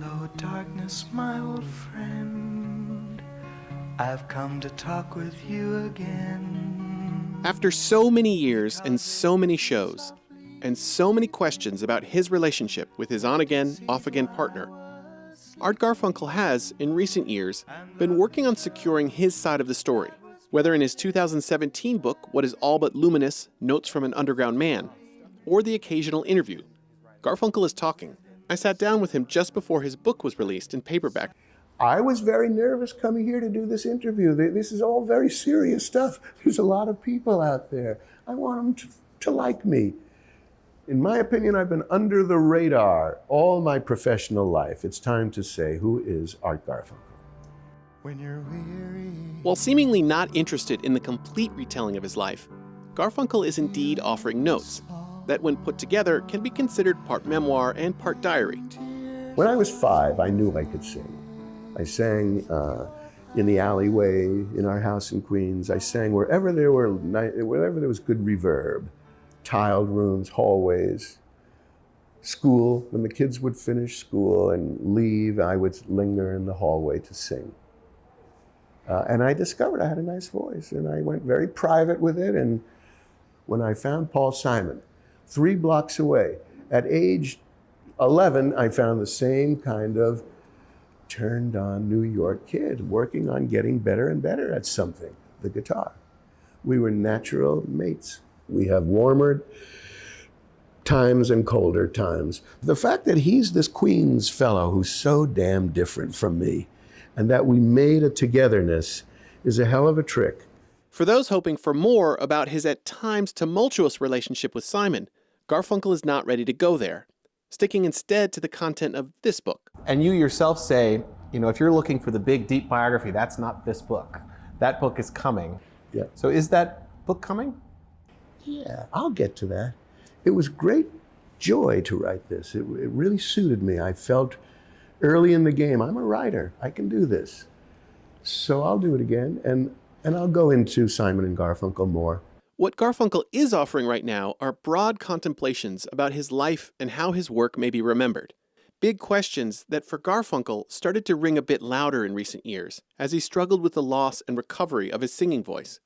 Hello, darkness, my old friend. I've come to talk with you again. After so many years and so many shows, and so many questions about his relationship with his on-again, off-again partner, Art Garfunkel has, in recent years, been working on securing his side of the story, whether in his 2017 book, What Is All But Luminous, Notes from an Underground Man, or the occasional interview. Garfunkel is talking. I sat down with him just before his book was released in paperback. I was very nervous coming here to do this interview. This is all very serious stuff. There's a lot of people out there. I want them to like me. In my opinion, I've been under the radar all my professional life. It's time to say, who is Art Garfunkel? When you're weary. While seemingly not interested in the complete retelling of his life, Garfunkel is indeed offering notes that, when put together, can be considered part memoir and part diary. When I was 5, I knew I could sing. I sang in the alleyway in our house in Queens. I sang wherever there was good reverb, tiled rooms, hallways, school. When the kids would finish school and leave, I would linger in the hallway to sing. And I discovered I had a nice voice, and I went very private with it. And when I found Paul Simon, 3 blocks away, at age 11, I found the same kind of turned on New York kid working on getting better and better at something, the guitar. We were natural mates. We have warmer times and colder times. The fact that he's this Queens fellow who's so damn different from me, and that we made a togetherness, is a hell of a trick. For those hoping for more about his at times tumultuous relationship with Simon, Garfunkel is not ready to go there, sticking instead to the content of this book. And you yourself say, if you're looking for the big, deep biography, that's not this book. That book is coming. Yeah. So is that book coming? Yeah, I'll get to that. It was great joy to write this. It really suited me. I felt early in the game, I'm a writer. I can do this. So I'll do it again, and I'll go into Simon and Garfunkel more. What Garfunkel is offering right now are broad contemplations about his life and how his work may be remembered. Big questions that for Garfunkel started to ring a bit louder in recent years as he struggled with the loss and recovery of his singing voice.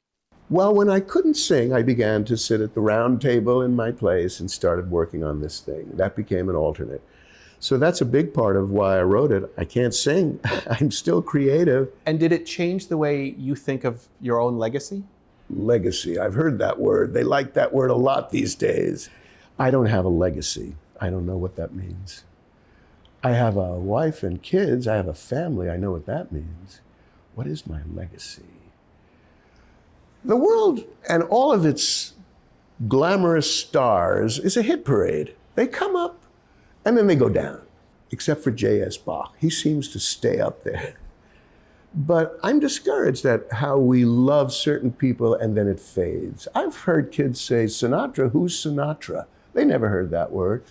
Well, when I couldn't sing, I began to sit at the round table in my place and started working on this thing. That became an alternate. So that's a big part of why I wrote it. I can't sing. I'm still creative. And did it change the way you think of your own legacy? Legacy. I've heard that word. They like that word a lot these days. I don't have a legacy. I don't know what that means. I have a wife and kids. I have a family. I know what that means. What is my legacy? The world and all of its glamorous stars is a hit parade. They come up and then they go down, except for J.S. Bach. He seems to stay up there. But I'm discouraged at how we love certain people and then it fades. I've heard kids say, Sinatra, who's Sinatra? They never heard that word.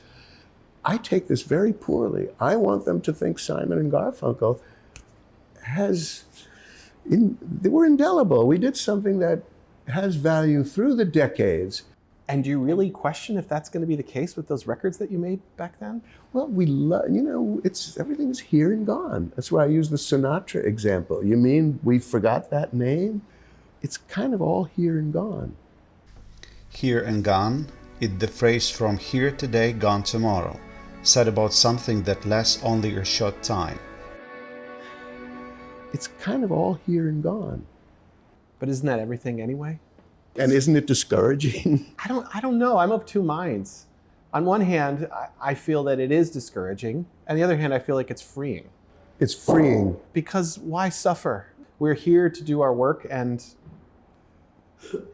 I take this very poorly. I want them to think Simon and Garfunkel they were indelible. We did something that has value through the decades. And do you really question if that's going to be the case with those records that you made back then? Well, we love, everything's here and gone. That's why I use the Sinatra example. You mean we forgot that name? It's kind of all here and gone. Here and gone, it's the phrase from here today, gone tomorrow, said about something that lasts only a short time. It's kind of all here and gone. But isn't that everything anyway? And isn't it discouraging? I don't know. I'm of two minds. On one hand, I feel that it is discouraging. On the other hand, I feel like it's freeing. It's freeing. Because why suffer? We're here to do our work, and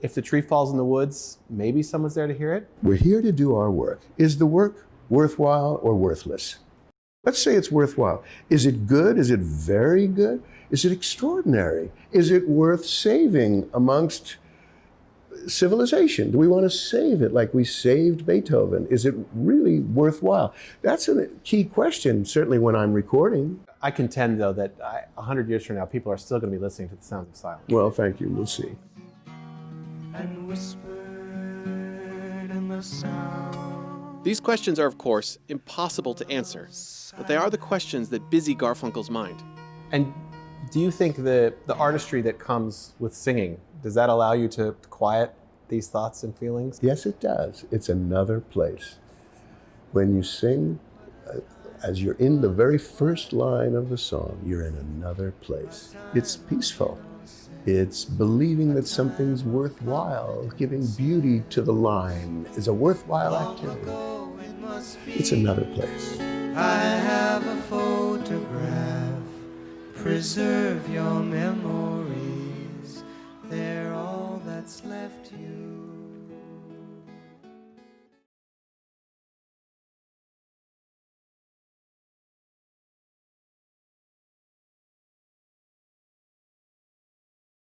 if the tree falls in the woods, maybe someone's there to hear it. We're here to do our work. Is the work worthwhile or worthless? Let's say it's worthwhile. Is it good? Is it very good? Is it extraordinary? Is it worth saving amongst civilization? Do we want to save it like we saved Beethoven? Is it really worthwhile? That's a key question, certainly when I'm recording. I contend, though, that 100 years from now, people are still going to be listening to the sounds of silence. Well, thank you. We'll see. And whispered in the sound These questions are, of course, impossible to answer, but they are the questions that busy Garfunkel's mind. And do you think the artistry that comes with singing, does that allow you to quiet these thoughts and feelings? Yes, it does. It's another place. When you sing, as you're in the very first line of the song, you're in another place. It's peaceful. It's believing that something's worthwhile. Giving beauty to the line is a worthwhile activity. It's another place. I have a photograph. Preserve your memories. They're all that's left you.